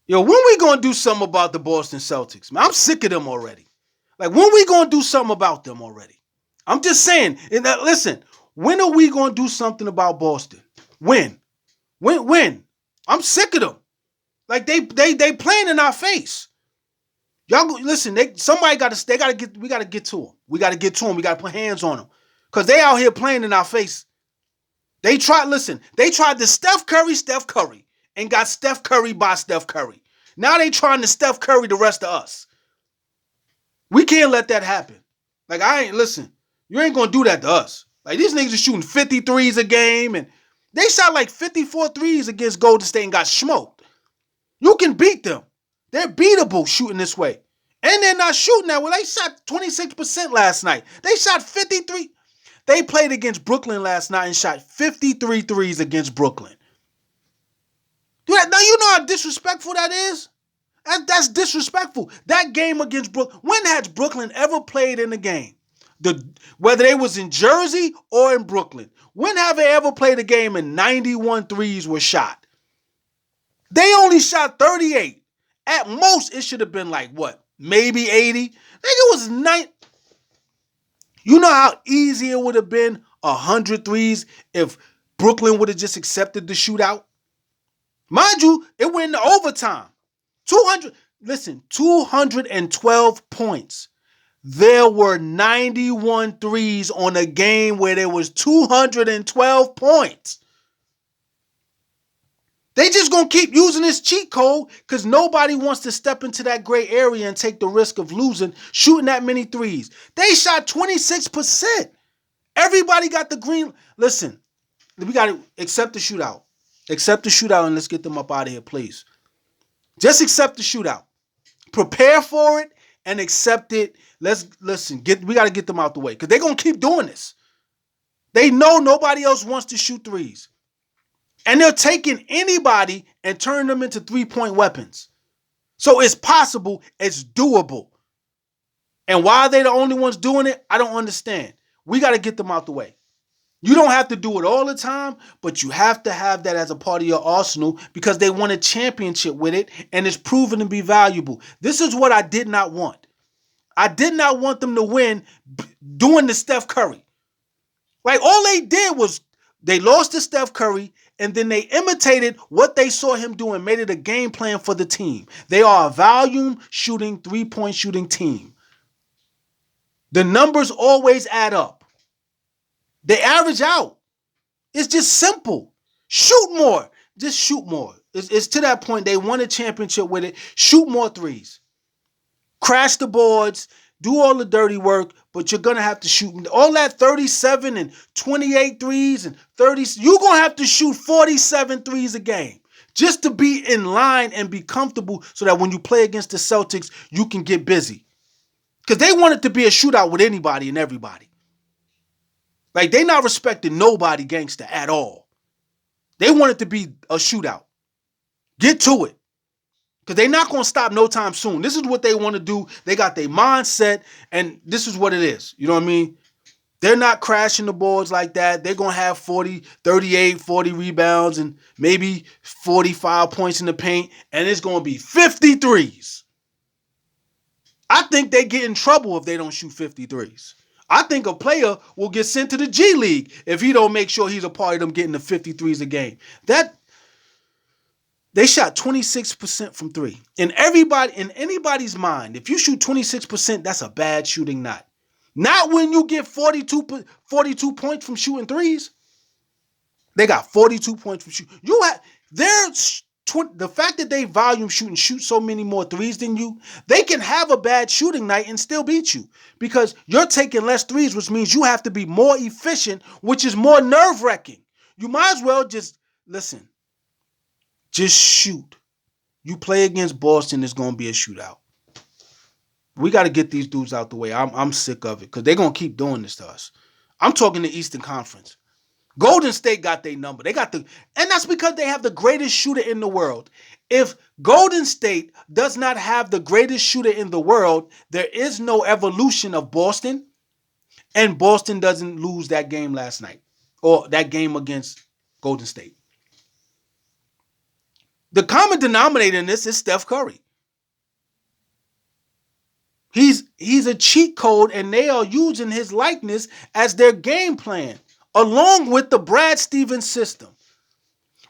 Yo, when we gonna do something about the Boston Celtics, man? I'm sick of them already. Like, when we gonna do something about them already? I'm just saying. Listen, when are we gonna do something about Boston? When? When? I'm sick of them. Like they playing in our face. Y'all listen. Somebody got to. They got to get. We got to get to them. We got to get to them. We got to put hands on them because they out here playing in our face. They tried. Listen. They tried to Steph Curry, and got Steph Curry by Steph Curry. Now they trying to Steph Curry the rest of us. We can't let that happen. Like, I ain't listen. You ain't gonna do that to us. Like, these niggas are shooting 53s a game, and they shot like 54 threes against Golden State and got smoked. You can beat them. They're beatable shooting this way. And they're not shooting that way. They shot 26% last night. They shot 53. They played against Brooklyn last night and shot 53 threes against Brooklyn. Now you know how disrespectful that is? That's disrespectful. That game against Brooklyn. When has Brooklyn ever played in a game? Whether they was in Jersey or in Brooklyn. When have they ever played a game and 91 threes were shot? They only shot 38. At most, it should have been like, what? Maybe 80? Nigga, it was 9. You know how easy it would have been 100 threes if Brooklyn would have just accepted the shootout? Mind you, it went into overtime. 212 points. There were 91 threes on a game where there was 212 points. They just going to keep using this cheat code because nobody wants to step into that gray area and take the risk of losing, shooting that many threes. They shot 26%. Everybody got the green. Listen, we got to accept the shootout. Accept the shootout and let's get them up out of here, please. Just accept the shootout. Prepare for it and accept it. We got to get them out the way because they're going to keep doing this. They know nobody else wants to shoot threes. And they're taking anybody and turning them into three-point weapons. So it's possible, it's doable. And why are they the only ones doing it? I don't understand. We got to get them out the way. You don't have to do it all the time, but you have to have that as a part of your arsenal because they won a championship with it and it's proven to be valuable. This is what I did not want. I did not want them to win doing the Steph Curry. Like, all they did was they lost to Steph Curry and then they imitated what they saw him do and made it a game plan for the team. They are a volume shooting, three-point shooting team. The numbers always add up. They average out. It's just simple. Shoot more. Just shoot more. It's to that point. They won a championship with it. Shoot more threes. Crash the boards. Do all the dirty work, but you're going to have to shoot all that 37 and 28 threes and 30. You're going to have to shoot 47 threes a game just to be in line and be comfortable so that when you play against the Celtics, you can get busy. Because they want it to be a shootout with anybody and everybody. Like, they not respecting nobody gangster at all. They want it to be a shootout. Get to it. Because they're not going to stop no time soon. This is what they want to do. They got their mindset, and this is what it is. You know what I mean? They're not crashing the boards like that. They're going to have 38, 40 rebounds, and maybe 45 points in the paint, and it's going to be 53s. I think they get in trouble if they don't shoot 53s. I think a player will get sent to the G League if he don't make sure he's a part of them getting the 53s a game. They shot 26% from three. In anybody's mind, if you shoot 26%, that's a bad shooting night. Not when you get 42 points from shooting threes. They got 42 points from shooting. The fact that they volume shoot so many more threes than you, they can have a bad shooting night and still beat you because you're taking less threes, which means you have to be more efficient, which is more nerve-wracking. You might as well just listen. Just shoot. You play against Boston, it's going to be a shootout. We got to get these dudes out the way. I'm sick of it because they're going to keep doing this to us. I'm talking the Eastern Conference. Golden State got their number. And that's because they have the greatest shooter in the world. If Golden State does not have the greatest shooter in the world, there is no evolution of Boston, and Boston doesn't lose that game last night or that game against Golden State. The common denominator in this is Steph Curry. He's a cheat code, and they are using his likeness as their game plan, along with the Brad Stevens system.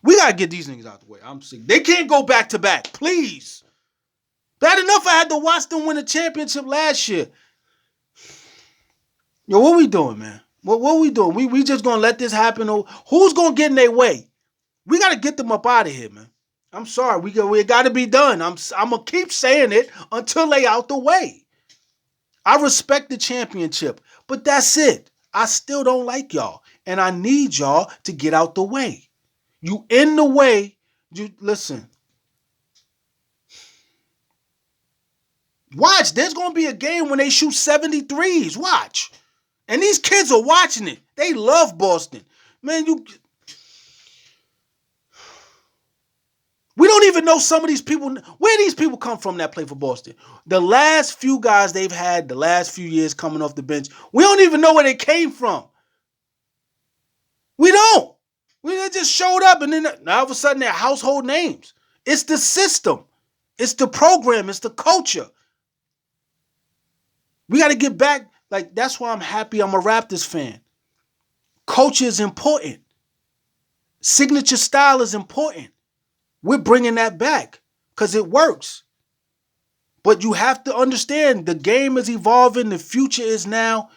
We gotta get these niggas out the way. I'm sick. They can't go back to back, please. Bad enough I had to watch them win a championship last year. Yo, what we doing, man? What we doing? We just gonna let this happen? Who's gonna get in their way? We gotta get them up out of here, man. I'm sorry. We gotta be done. I'm gonna keep saying it until they out the way. I respect the championship, but that's it. I still don't like y'all, and I need y'all to get out the way. You in the way. You listen. Watch. There's gonna be a game when they shoot 73s. Watch, and these kids are watching it. They love Boston, man. We don't even know some of these people, where these people come from that play for Boston. The last few guys they've had the last few years coming off the bench, we don't even know where they came from. We don't. They just showed up, and then now all of a sudden they're household names. It's the system. It's the program. It's the culture. We got to get back. Like, that's why I'm happy I'm a Raptors fan. Culture is important. Signature style is important. We're bringing that back because it works. But you have to understand the game is evolving. The future is now.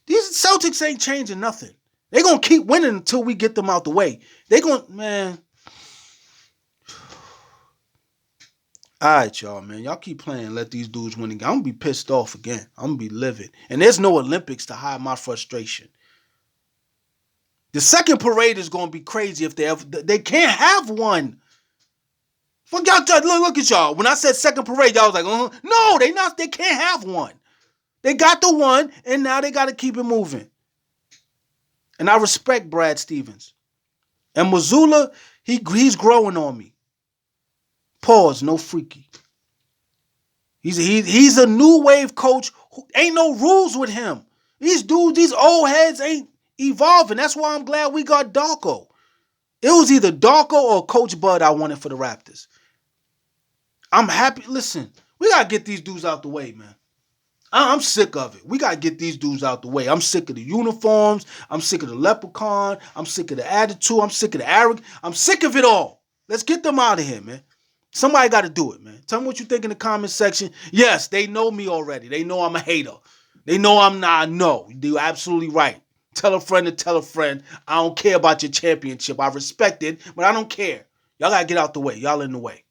These Celtics ain't changing nothing. They're going to keep winning until we get them out the way. They're going to, man. All right, y'all, man. Y'all keep playing. Let these dudes win again. I'm going to be pissed off again. I'm going to be livid. And there's no Olympics to hide my frustration. The second parade is going to be crazy if they can't have one. Fuck y'all, look at y'all. When I said second parade, y'all was like, no, they can't have one. They got the one, and now they got to keep it moving. And I respect Brad Stevens. And Mazzulla, he's growing on me. Pause, no freaky. He's a new wave coach. Ain't no rules with him. These dudes, these old heads ain't evolving. That's why I'm glad we got Darko. It was either Darko or Coach Bud I wanted for the Raptors. I'm happy. Listen, we got to get these dudes out the way, man. I'm sick of it. We got to get these dudes out the way. I'm sick of the uniforms. I'm sick of the leprechaun. I'm sick of the attitude. I'm sick of the arrogance. I'm sick of it all. Let's get them out of here, man. Somebody got to do it, man. Tell me what you think in the comment section. Yes, they know me already. They know I'm a hater. They know I'm not. No, you're absolutely right. Tell a friend to tell a friend. I don't care about your championship. I respect it, but I don't care. Y'all got to get out the way. Y'all in the way.